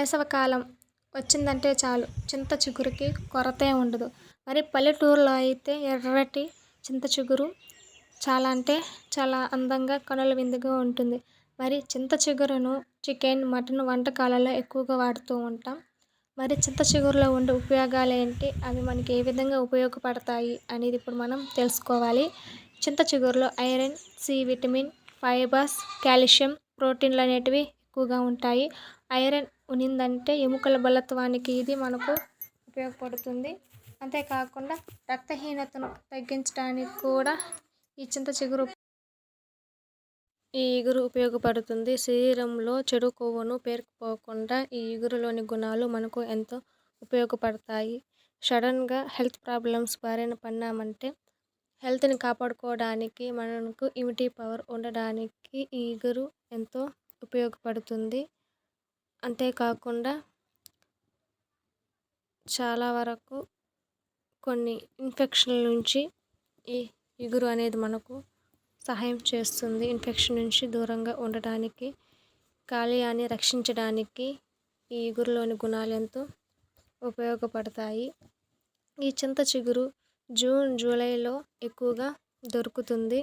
వేసవికాలం వచ్చిందంటే చాలు చింత చిగురుకి కొరతే ఉండదు. మరి పల్లెటూరులో అయితే ఎర్రటి చింత చిగురు చాలా అంటే చాలా అందంగా కనుల విందుగా ఉంటుంది. మరి చింత చిగురును చికెన్, మటన్ వంటకాలలో ఎక్కువగా వాడుతూ ఉంటాం. మరి చింత చిగురులో ఉండే ఉపయోగాలు ఏంటి, అవి మనకి ఏ విధంగా ఉపయోగపడతాయి అనేది ఇప్పుడు మనం తెలుసుకోవాలి. చింత చిగురులో iron, C vitamin, fibres, calcium, ప్రోటీన్లు అనేటివి ఎక్కువగా ఉంటాయి. ఐరన్ ఉన్నిందంటే ఎముకల బలత్వానికి ఇది మనకు ఉపయోగపడుతుంది. అంతేకాకుండా రక్తహీనతను తగ్గించడానికి కూడా ఈ చింత చిగురు ఈ ఇగురు ఉపయోగపడుతుంది. శరీరంలో చెడు కొవ్వును పేరుకుపోకుండా ఈ ఇగురులోని గుణాలు మనకు ఎంతో ఉపయోగపడతాయి. సడన్గా హెల్త్ ప్రాబ్లమ్స్ బారిన పడినామంటే హెల్త్ని కాపాడుకోవడానికి, మనకు ఇమ్యూనిటీ పవర్ ఉండడానికి ఈ ఇగురు ఎంతో ఉపయోగపడుతుంది. అంతేకాకుండా చాలా వరకు కొన్ని ఇన్ఫెక్షన్ల నుంచి ఈ ఇగురు అనేది మనకు సహాయం చేస్తుంది. ఇన్ఫెక్షన్ నుంచి దూరంగా ఉండడానికి, కాలేయాన్ని రక్షించడానికి ఈ ఇగురులోని గుణాలు ఎంతో ఉపయోగపడతాయి. ఈ చింత చిగురు జూన్, జూలైలో ఎక్కువగా దొరుకుతుంది.